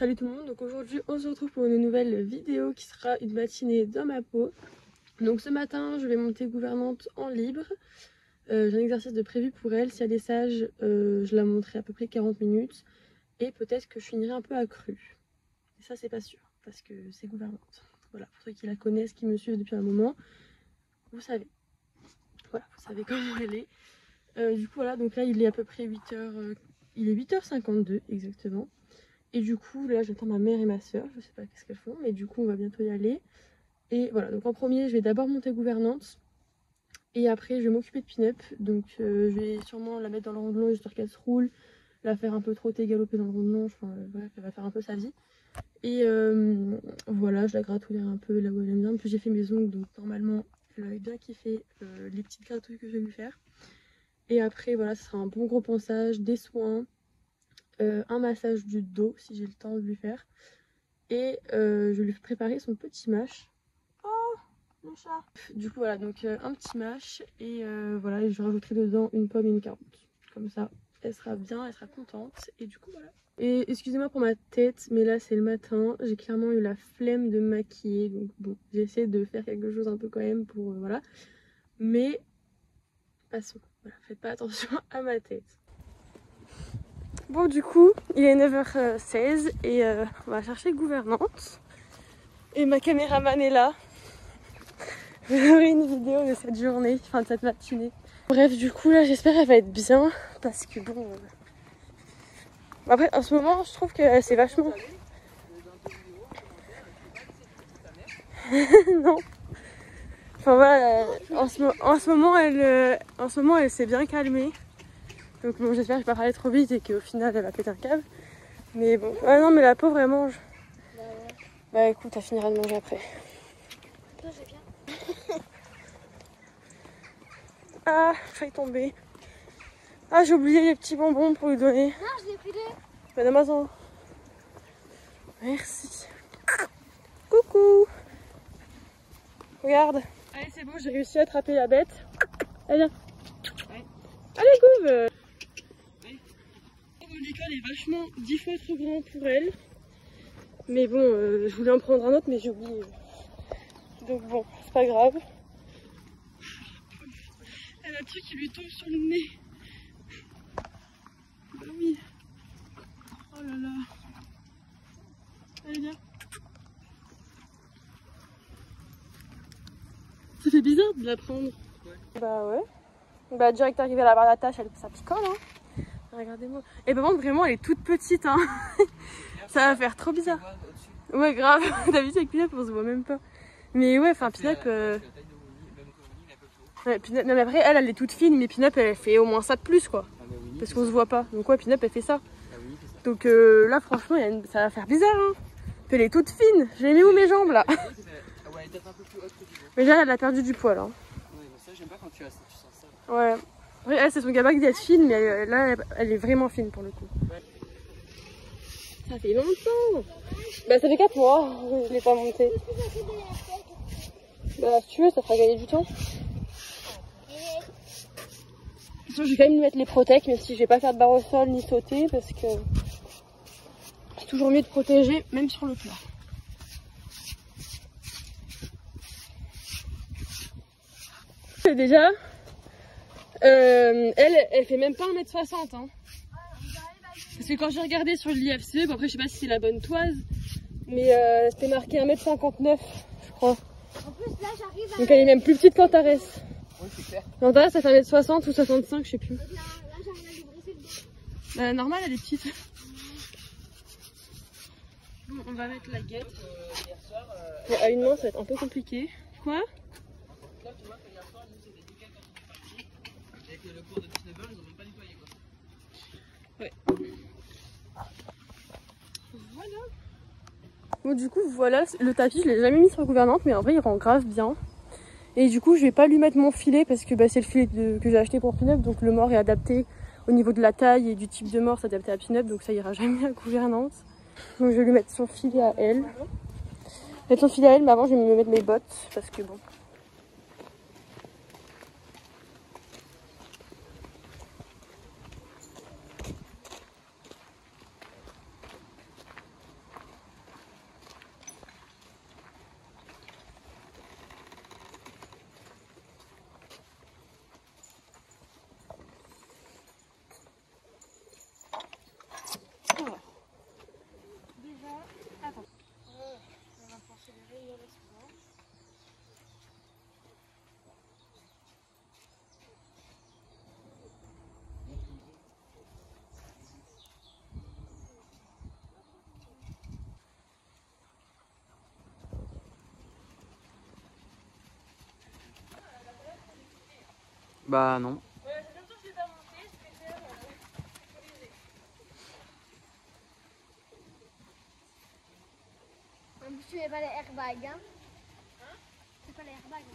Salut tout le monde, donc aujourd'hui on se retrouve pour une nouvelle vidéo qui sera une matinée dans ma peau. Donc ce matin je vais monter gouvernante en libre. J'ai un exercice de prévu pour elle, si elle est sage je la monterai à peu près 40 minutes. Et peut-être que je finirai un peu accrue. Et ça c'est pas sûr, parce que c'est gouvernante. Voilà, pour ceux qui la connaissent, qui me suivent depuis un moment, vous savez. Voilà, vous savez comment elle est. Du coup voilà, donc là il est à peu près 8h, il est 8h52 exactement. Et du coup, là, j'attends ma mère et ma soeur. Je sais pas qu'est-ce qu'elles font, mais du coup, on va bientôt y aller. Et voilà, donc en premier, je vais d'abord monter gouvernante. Et après, je vais m'occuper de Pin-Up. Donc, je vais sûrement la mettre dans le rondelon histoire qu'elle se roule. La faire un peu trotter, galoper dans le rondelon. Enfin, bref, elle va faire un peu sa vie. Et voilà, je la gratouillerai un peu là où elle aime bien. En plus, j'ai fait mes ongles, donc normalement, elle va bien kiffer les petites gratouilles que je vais lui faire. Et après, voilà, ce sera un bon gros pansage, des soins. Un massage du dos si j'ai le temps de lui faire et je vais lui préparer son petit mash. Oh le chat. Du coup voilà, donc un petit mash et voilà, je rajouterai dedans une pomme et une carotte, comme ça elle sera bien, elle sera contente. Et du coup voilà, et excusez-moi pour ma tête mais là c'est le matin, j'ai clairement eu la flemme de me maquiller, donc bon j'essaie de faire quelque chose un peu quand même pour voilà, mais passons, voilà, faites pas attention à ma tête. Bon du coup, il est 9h16 et on va chercher gouvernante. Et ma caméraman est là. Je vais faire une vidéo de cette journée, enfin de cette matinée. Bref, du coup là j'espère qu'elle va être bien. Parce que bon... Après en ce moment je trouve que c'est vachement... Non. Enfin voilà, en ce moment elle s'est bien calmée. Donc bon j'espère que je vais pas parler trop vite et qu'au final elle va péter un câble. Mais bon, ah non mais la pauvre elle mange. Bah écoute, elle finira de manger après. Toi j'ai bien. Ah, failli tomber. Ah, j'ai oublié les petits bonbons pour lui donner. Non, je l'ai filé. Ben Amazon. Merci. Coucou. Regarde. Allez, c'est bon, j'ai réussi à attraper la bête. Allez, viens. Ouais. Allez, Gouv. L'école est vachement 10 fois trop grand pour elle. Mais bon, je voulais en prendre un autre, mais j'ai oublié. Donc bon, c'est pas grave. Elle a un truc qui lui tombe sur le nez. Bah oui. Oh là là. Allez, viens. Ça fait bizarre de la prendre. Ouais. Bah ouais. Bah direct arrivé à la barre d'attache, ça picole hein. Regardez-moi. Et par contre vraiment elle est toute petite hein. Ça va faire trop bizarre. Ouais grave. D'habitude avec Pin-Up on se voit même pas. Mais ouais enfin Pin-Up ouais, Pin-Up... Non mais après elle est toute fine mais Pin-Up elle fait au moins ça de plus quoi. Parce qu'on se voit pas. Donc ouais Pin-Up elle fait ça. Donc là franchement ça va faire bizarre hein. Puis elle est toute fine. J'ai mis où mes jambes là. Mais là elle a perdu du poil hein. Ouais, ça j'aime pas quand tu sens ça. Ouais. Après, elle, c'est son gabarit d'être fine, mais là, elle est vraiment fine pour le coup. Ouais. Ça fait longtemps. Bah, ça fait 4 mois, je l'ai pas monté. Bah, si tu veux, ça fera gagner du temps. De toute façon, je vais quand même lui mettre les protèques, même si je vais pas faire de barre au sol ni sauter, parce que c'est toujours mieux de protéger, même sur le plat. Déjà, elle fait même pas 1m60 hein. Parce que quand j'ai regardé sur l'IFC, bon après je sais pas si c'est la bonne toise, mais c'était marqué 1m59 je crois. En plus là j'arrive à... Donc elle est même plus petite qu'Antares. Oui c'est clair. Antares ça fait 1m60 ou 65 je sais plus. Là j'arrive à lui brosser le dos. Bah normal elle est petite. Bon on va mettre la guette. Bon, à une main ça va être un peu compliqué. Quoi? Là tu vois que hier soir nous c'était nickel quand on est parti. Avec le cours de 19h ils ont même pas nettoyé quoi. Ouais. Voilà. Bon du coup voilà, le tapis je l'ai jamais mis sur gouvernante mais en vrai il rend grave bien. Et du coup je vais pas lui mettre mon filet parce que bah, c'est le filet que j'ai acheté pour Pin-Up, donc le mort est adapté au niveau de la taille et du type de mort, c'est adapté à Pin-Up, donc ça ira jamais à gouvernante. Donc je vais lui mettre son filet à elle. Mettre son filet à elle, mais avant je vais me mettre mes bottes parce que bon. Bah non. Ouais, c'est bientôt que je les ai remontés, je vais faire sécuriser. En plus, tu n'avais pas les airbags. Hein? C'est pas les airbags.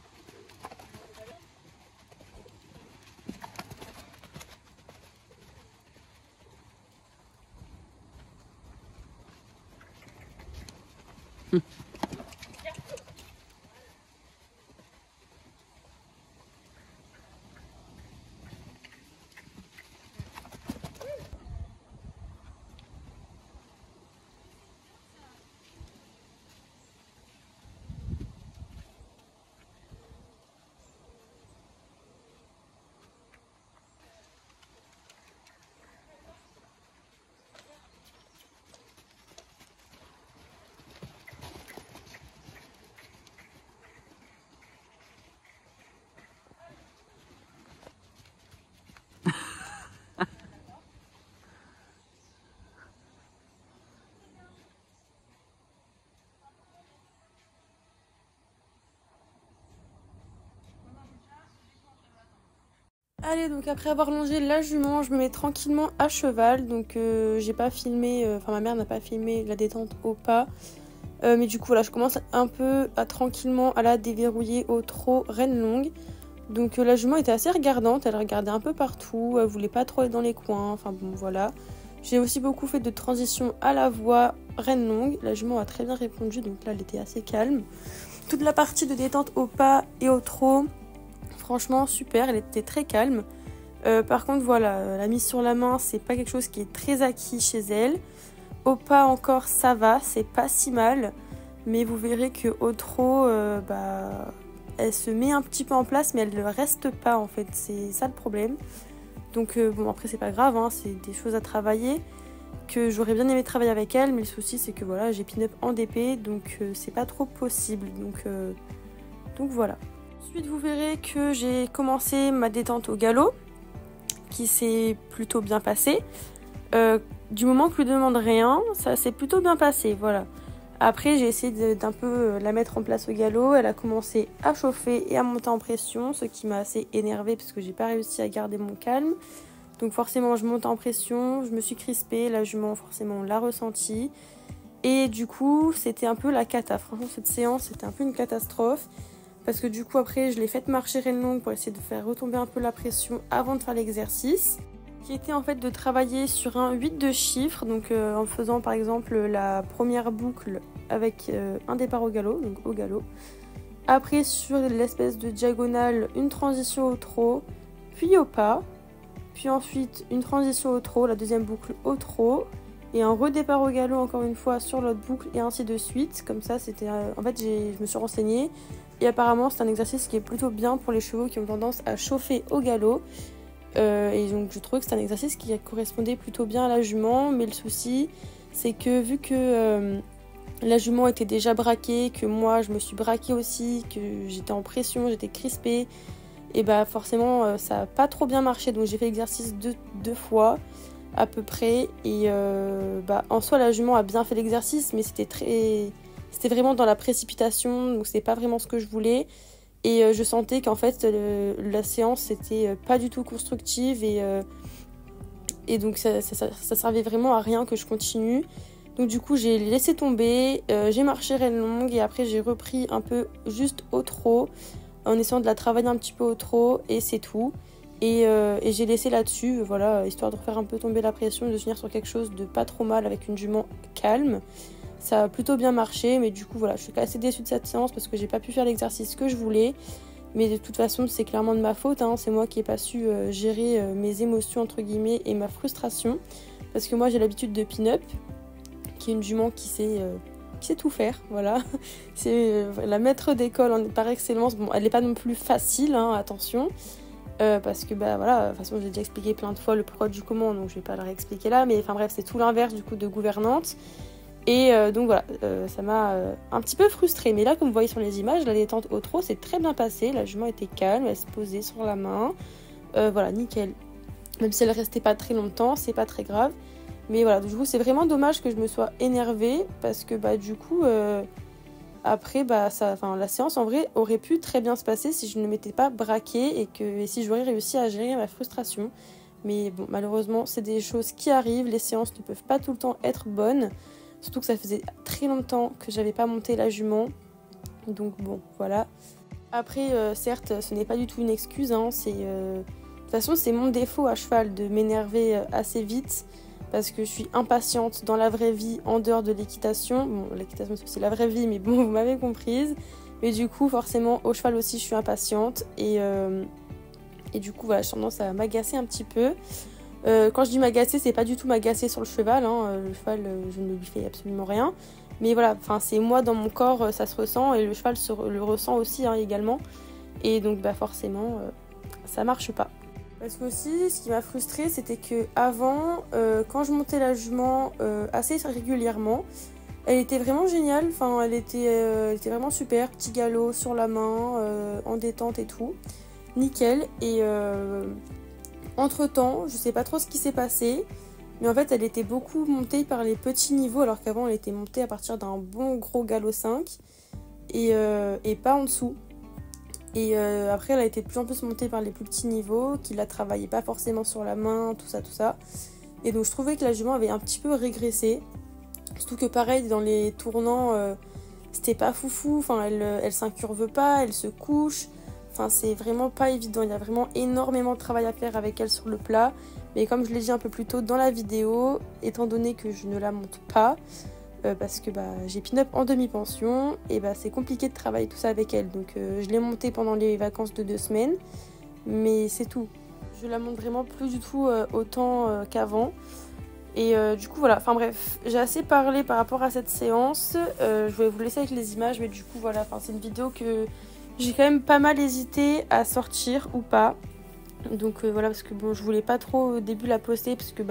Allez, donc après avoir longé la jument, je me mets tranquillement à cheval. Donc j'ai pas filmé, enfin ma mère n'a pas filmé la détente au pas. Mais du coup voilà, je commence un peu à tranquillement à la déverrouiller au trot reine longue. Donc la jument était assez regardante, elle regardait un peu partout, elle voulait pas trop aller dans les coins, enfin bon voilà. J'ai aussi beaucoup fait de transition à la voie reine longue, la jument a très bien répondu, donc là elle était assez calme. Toute la partie de détente au pas et au trot, franchement super, elle était très calme. Par contre voilà, la mise sur la main c'est pas quelque chose qui est très acquis chez elle. Au pas encore ça va, c'est pas si mal, mais vous verrez que au trot, elle se met un petit peu en place mais elle ne reste pas en fait, c'est ça le problème. Donc bon après c'est pas grave, hein, c'est des choses à travailler, que j'aurais bien aimé travailler avec elle, mais le souci c'est que voilà j'ai pin-up en DP donc c'est pas trop possible, donc voilà. Ensuite vous verrez que j'ai commencé ma détente au galop, qui s'est plutôt bien passée. Du moment que je lui demande rien, ça s'est plutôt bien passé, voilà. Après j'ai essayé d'un peu la mettre en place au galop, elle a commencé à chauffer et à monter en pression, ce qui m'a assez énervée parce que j'ai pas réussi à garder mon calme. Donc forcément je monte en pression, je me suis crispée, la jument forcément l'a ressenti. Et du coup c'était un peu la cata, franchement cette séance c'était un peu une catastrophe. Parce que du coup après je l'ai faite marcher reine longue pour essayer de faire retomber un peu la pression avant de faire l'exercice. Qui était en fait de travailler sur un 8 de chiffres, donc en faisant par exemple la première boucle avec un départ au galop, donc au galop. Après sur l'espèce de diagonale, une transition au trot, puis au pas. Puis ensuite une transition au trot, la deuxième boucle au trot. Et un redépart au galop encore une fois sur l'autre boucle et ainsi de suite. Comme ça c'était... en fait je me suis renseignée et apparemment c'est un exercice qui est plutôt bien pour les chevaux qui ont tendance à chauffer au galop. Et donc je trouvais que c'était un exercice qui correspondait plutôt bien à la jument, mais le souci c'est que vu que la jument était déjà braquée, que moi je me suis braquée aussi, que j'étais en pression, j'étais crispée, et bah forcément ça n'a pas trop bien marché, donc j'ai fait l'exercice deux fois à peu près, et en soi la jument a bien fait l'exercice, mais c'était vraiment dans la précipitation, donc c'était pas vraiment ce que je voulais. Et je sentais qu'en fait la séance c'était pas du tout constructive et donc ça servait vraiment à rien que je continue. Donc du coup j'ai laissé tomber, j'ai marché reine longue et après j'ai repris un peu juste au trot en essayant de la travailler un petit peu au trot et c'est tout. Et j'ai laissé là-dessus, voilà, histoire de refaire un peu tomber la pression et de finir sur quelque chose de pas trop mal avec une jument calme. Ça a plutôt bien marché, mais du coup voilà, je suis assez déçue de cette séance parce que j'ai pas pu faire l'exercice que je voulais. Mais de toute façon, c'est clairement de ma faute, hein. C'est moi qui n'ai pas su gérer mes émotions entre guillemets et ma frustration. Parce que moi j'ai l'habitude de pin-up, qui est une jument qui sait tout faire, voilà. C'est la maître d'école par excellence. Bon, elle n'est pas non plus facile, hein, attention. Parce que voilà, de toute façon j'ai déjà expliqué plein de fois le pourquoi du comment, donc je vais pas le réexpliquer là. Mais enfin bref, c'est tout l'inverse du coup de gouvernante. Et donc voilà, ça m'a un petit peu frustrée. Mais là, comme vous voyez sur les images, la détente au trot s'est très bien passée. La jument était calme, elle se posait sur la main. Voilà, nickel. Même si elle restait pas très longtemps, c'est pas très grave. Mais voilà, du coup, c'est vraiment dommage que je me sois énervée. Parce que du coup, après, bah, la séance en vrai aurait pu très bien se passer si je ne m'étais pas braquée et si j'aurais réussi à gérer ma frustration. Mais bon, malheureusement, c'est des choses qui arrivent. Les séances ne peuvent pas tout le temps être bonnes. Surtout que ça faisait très longtemps que j'avais pas monté la jument. Donc bon, voilà. Après, certes, ce n'est pas du tout une excuse. Hein, de toute façon, c'est mon défaut à cheval de m'énerver assez vite. Parce que je suis impatiente dans la vraie vie, en dehors de l'équitation. Bon, l'équitation, c'est aussi la vraie vie, mais bon, vous m'avez comprise. Mais du coup, forcément, au cheval aussi, je suis impatiente. Et du coup, voilà, j'ai tendance à m'agacer un petit peu. Quand je dis m'agacer, c'est pas du tout m'agacer sur le cheval. Hein. Le cheval, je ne lui fais absolument rien. Mais voilà, c'est moi dans mon corps, ça se ressent. Et le cheval le ressent aussi, hein, également. Et donc, bah, forcément, ça marche pas. Parce que aussi, ce qui m'a frustrée, c'était que avant, quand je montais la jument assez régulièrement, elle était vraiment géniale. Enfin, elle était vraiment super. Petit galop sur la main, en détente et tout. Nickel. Et entre-temps, je sais pas trop ce qui s'est passé, mais en fait, elle était beaucoup montée par les petits niveaux, alors qu'avant, elle était montée à partir d'un bon gros galop 5 et pas en dessous. Et après, elle a été de plus en plus montée par les plus petits niveaux, qui la travaillaient pas forcément sur la main, tout ça. Et donc, je trouvais que la jument avait un petit peu régressé. Surtout que pareil, dans les tournants, c'était pas foufou. Enfin, elle s'incurve pas, elle se couche. Enfin, c'est vraiment pas évident. Il y a vraiment énormément de travail à faire avec elle sur le plat. Mais comme je l'ai dit un peu plus tôt dans la vidéo, étant donné que je ne la monte pas, parce que j'ai pin-up en demi-pension et c'est compliqué de travailler tout ça avec elle. Donc je l'ai montée pendant les vacances de 2 semaines, mais c'est tout. Je la monte vraiment plus du tout autant qu'avant. Et du coup voilà, enfin bref, j'ai assez parlé par rapport à cette séance. Je vais vous laisser avec les images, mais du coup voilà, c'est une vidéo que j'ai quand même pas mal hésité à sortir ou pas. Donc voilà, parce que bon, je voulais pas trop au début la poster parce que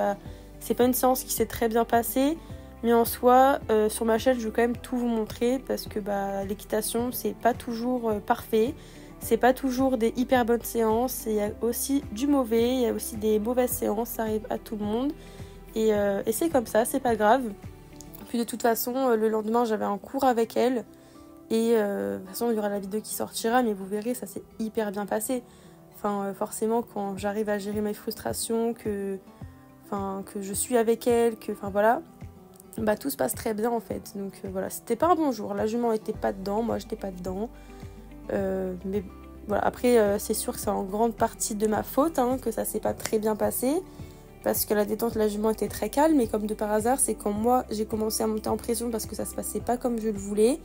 c'est pas une séance qui s'est très bien passée. Mais en soi, sur ma chaîne, je vais quand même tout vous montrer parce que l'équitation, c'est pas toujours parfait. C'est pas toujours des hyper bonnes séances. Il y a aussi du mauvais, il y a aussi des mauvaises séances, ça arrive à tout le monde. Et c'est comme ça, c'est pas grave. Puis de toute façon, le lendemain, j'avais un cours avec elle. Et de toute façon, il y aura la vidéo qui sortira, mais vous verrez, ça s'est hyper bien passé. Enfin, forcément, quand j'arrive à gérer mes frustrations, que je suis avec elle, voilà. Tout se passe très bien en fait. Donc voilà, c'était pas un bon jour. La jument était pas dedans, moi j'étais pas dedans. Mais voilà, après c'est sûr que c'est en grande partie de ma faute que ça s'est pas très bien passé. Parce que la détente, la jument était très calme. Et comme de par hasard, c'est quand moi j'ai commencé à monter en pression parce que ça se passait pas comme je le voulais.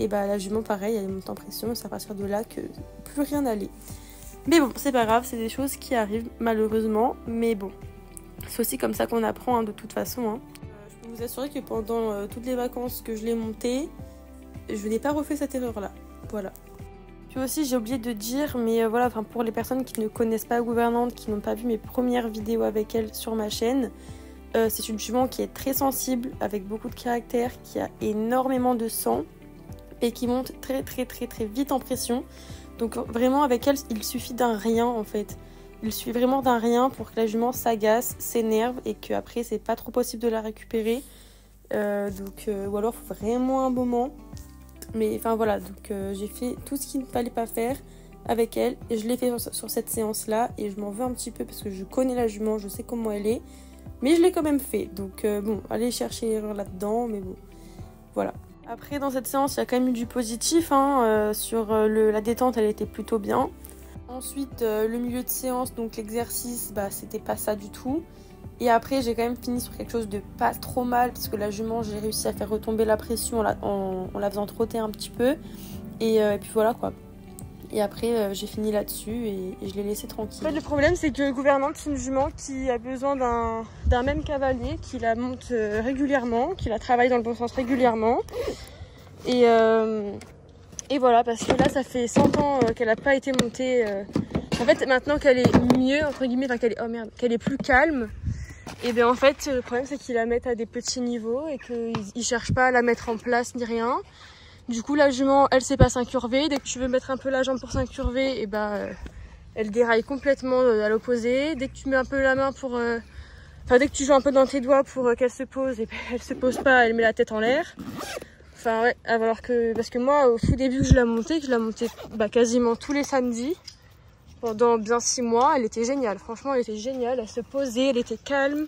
Et la jument pareil, elle est montée en pression. Et c'est à partir de là que plus rien n'allait. Mais bon, c'est pas grave, c'est des choses qui arrivent malheureusement. Mais bon, c'est aussi comme ça qu'on apprend de toute façon. Je peux vous assurer que pendant toutes les vacances que je l'ai montée, je n'ai pas refait cette erreur-là. Voilà. Puis aussi, j'ai oublié de dire, mais voilà, pour les personnes qui ne connaissent pas Gouvernante, qui n'ont pas vu mes premières vidéos avec elle sur ma chaîne, c'est une jument qui est très sensible, avec beaucoup de caractère, qui a énormément de sang et qui monte très très très très vite en pression. Donc vraiment, avec elle, il suffit d'un rien en fait. Il suffit vraiment d'un rien pour que la jument s'agace, s'énerve et qu'après c'est pas trop possible de la récupérer. Ou alors il faut vraiment un moment. Mais enfin voilà, donc j'ai fait tout ce qu'il ne fallait pas faire avec elle. Et je l'ai fait sur cette séance-là et je m'en veux un petit peu parce que je connais la jument, je sais comment elle est. Mais je l'ai quand même fait. Donc bon, allez chercher l'erreur là-dedans, mais bon, voilà. Après dans cette séance, il y a quand même eu du positif. Sur la détente, elle était plutôt bien. Ensuite, le milieu de séance, donc l'exercice, c'était pas ça du tout. Et après, j'ai quand même fini sur quelque chose de pas trop mal, parce que la jument, j'ai réussi à faire retomber la pression en la faisant trotter un petit peu. Et puis voilà quoi. Et après, j'ai fini là-dessus et je l'ai laissé tranquille. En fait, le problème, c'est que Gouvernante, c'est une jument qui a besoin d'un même cavalier, qui la monte régulièrement, qui la travaille dans le bon sens régulièrement. Et voilà, parce que là, ça fait 100 ans qu'elle n'a pas été montée. En fait, maintenant qu'elle est mieux, entre guillemets, qu'elle est plus calme, et bien en fait, le problème, c'est qu'ils la mettent à des petits niveaux et qu'ils ne cherchent pas à la mettre en place ni rien. Du coup, la jument, elle sait pas s'incurver. Dès que tu veux mettre un peu la jambe pour s'incurver, et elle déraille complètement à l'opposé. Dès que tu mets un peu la main pour... dès que tu joues un peu dans tes doigts pour qu'elle se pose, et elle se pose pas, elle met la tête en l'air. Enfin ouais, alors que... Parce que moi, au tout début que je la montais quasiment tous les samedis. Pendant bien 6 mois, elle était géniale. Franchement, elle était géniale. Elle se posait, elle était calme.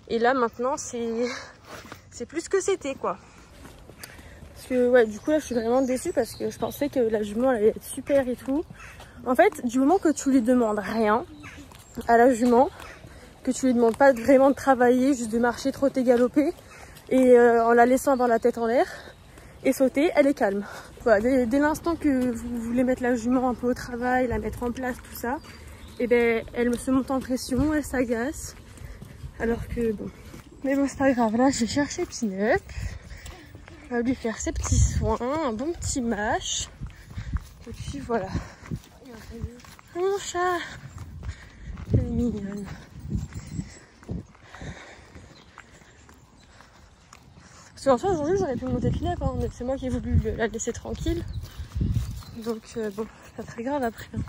Et là, maintenant, c'est plus ce que c'était, quoi. Parce que, ouais, du coup, là, je suis vraiment déçue parce que je pensais que la jument, elle allait être super et tout. En fait, du moment que tu lui demandes rien à la jument, que tu lui demandes pas vraiment de travailler, juste de marcher, trotter, galoper, et en la laissant avoir la tête en l'air et sauter, elle est calme. Voilà, dès l'instant que vous voulez mettre la jument un peu au travail, la mettre en place, tout ça, et ben elle se monte en pression, elle s'agace. Alors que bon. Mais bon, c'est pas grave, là je vais chercher Pin-Up. On va lui faire ses petits soins, un bon petit mâche. Et puis voilà. Oh, mon chat, elle est mignonne. Parce qu'en fait aujourd'hui j'aurais pu monter Pin-Up, hein, mais c'est moi qui ai voulu la laisser tranquille. Donc bon, c'est pas très grave après. Hein.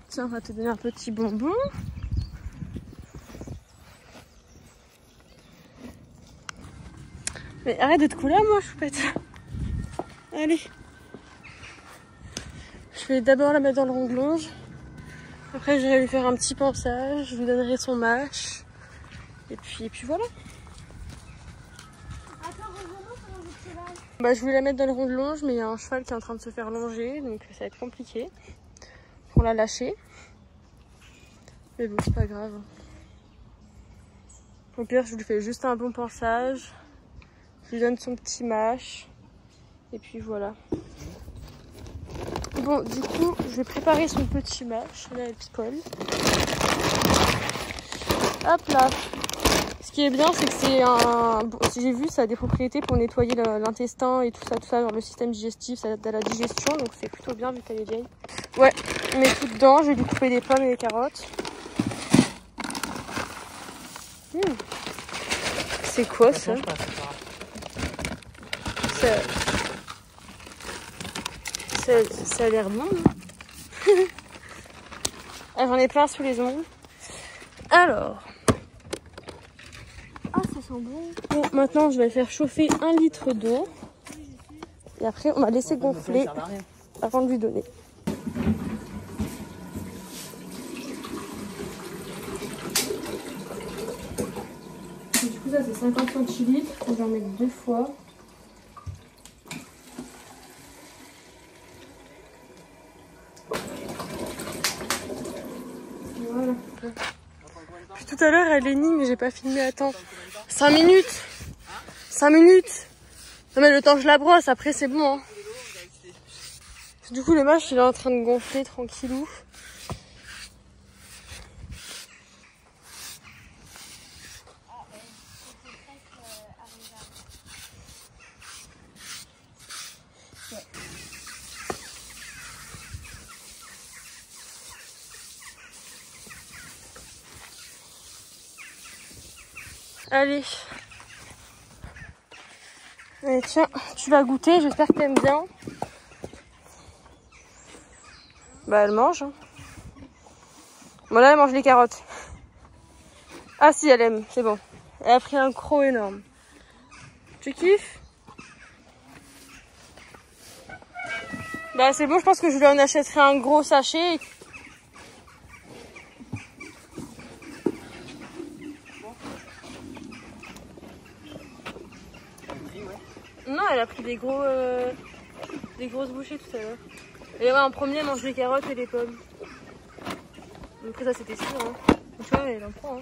Tiens, on va te donner un petit bonbon. Mais arrête de te couler à moi, choupette. Allez. Je vais d'abord la mettre dans le ronde-longe. Après, j'irai lui faire un petit pansage. Je lui donnerai son mâche. Et puis voilà. Bah, je voulais la mettre dans le ronde-longe, mais il y a un cheval qui est en train de se faire longer. Donc ça va être compliqué pour la lâcher. Mais bon, c'est pas grave. Au pire, je lui fais juste un bon pansage. Je lui donne son petit mâche. Et puis voilà. Bon, du coup, je vais préparer son petit mâche. Là, elle picole. Hop là. Ce qui est bien, c'est que c'est un... Bon, si j'ai vu, ça a des propriétés pour nettoyer l'intestin et tout ça, genre le système digestif, ça aide à la digestion. Donc c'est plutôt bien vu qu'elle est vieille. Ouais, je mets tout dedans. Je vais lui couper des pommes et des carottes. C'est quoi ça? Ça a l'air bon. Ah, j'en ai plein sous les ongles. Alors. Ah, ça sent bon. Bon, maintenant, je vais faire chauffer 1 litre d'eau. Et après, on va laisser gonfler avant de lui donner. Du coup, ça, c'est 50 centilitres. On va en mettre 2 fois. Voilà. Puis tout à l'heure, elle est née, mais j'ai pas filmé à temps. 5 minutes. 5 minutes. Non mais le temps que je la brosse, après c'est bon. Hein. Du coup, le mâche, il est en train de gonfler tranquillou. Allez. Allez, tiens, tu vas goûter, j'espère que t'aimes bien. Bah, elle mange. Hein. Bon, là, elle mange les carottes. Ah si, elle aime, c'est bon. Elle a pris un croc énorme. Tu kiffes? Bah, c'est bon, je pense que je lui en achèterai un gros sachet. Non, elle a pris des grosses bouchées tout à l'heure. Et ouais, en premier, elle mange les carottes et les pommes. Après ça, c'était sûr. Hein. Tu vois, elle en prend. Hein.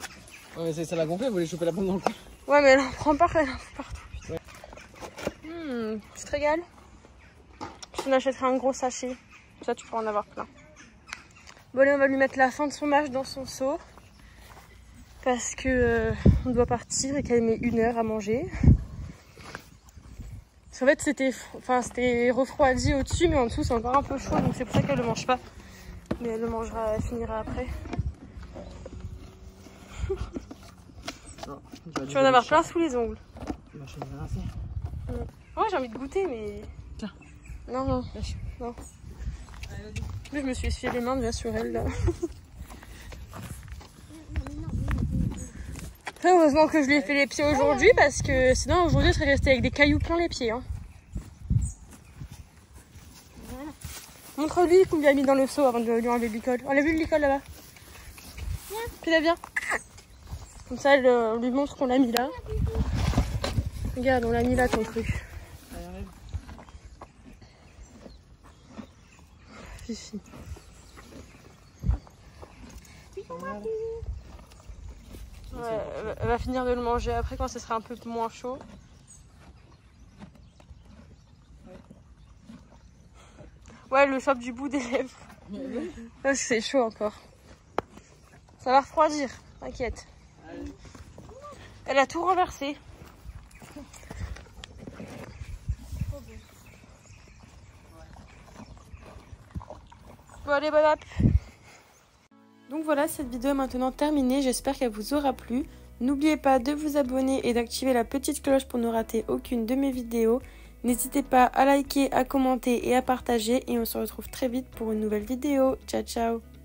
Ouais, mais ça l'a gonflé, elle voulait choper la pomme dans le cou. Ouais, mais elle en prend pas, elle en fout partout. Ouais. Tu te régales? Je t'en achèterai un gros sachet. Ça, tu pourras en avoir plein. Bon, allez, on va lui mettre la fin de son mâche dans son seau. Parce que on doit partir et qu'elle met 1 heure à manger. En fait, c'était refroidi au-dessus, mais en dessous, c'est encore un peu chaud, donc c'est pour ça qu'elle ne le mange pas. Mais elle le mangera, elle finira après. Non, tu vas en avoir plein sous les ongles. Ouais, j'ai envie de goûter, mais... Tiens. Non. Non. Allez, je me suis essuyé les mains déjà sur elle, là. Heureusement que je lui ai fait les pieds aujourd'hui parce que sinon aujourd'hui je serais restée avec des cailloux plein les pieds. Hein. Voilà. Montre-lui qu'on lui a mis dans le seau avant de lui enlever le licol. On a vu le licol là-bas. Viens. Puis viens. Comme ça, on lui montre qu'on l'a mis là. Regarde, on l'a mis là ton truc. Fifi. Ouais, elle va finir de le manger après quand ce sera un peu moins chaud. Ouais, le chope du bout des lèvres. Là, c'est chaud encore. Ça va refroidir, t'inquiète. Elle a tout renversé. Bon, allez, bonne app. Donc voilà, cette vidéo est maintenant terminée. J'espère qu'elle vous aura plu. N'oubliez pas de vous abonner et d'activer la petite cloche pour ne rater aucune de mes vidéos. N'hésitez pas à liker, à commenter et à partager. Et on se retrouve très vite pour une nouvelle vidéo. Ciao, ciao!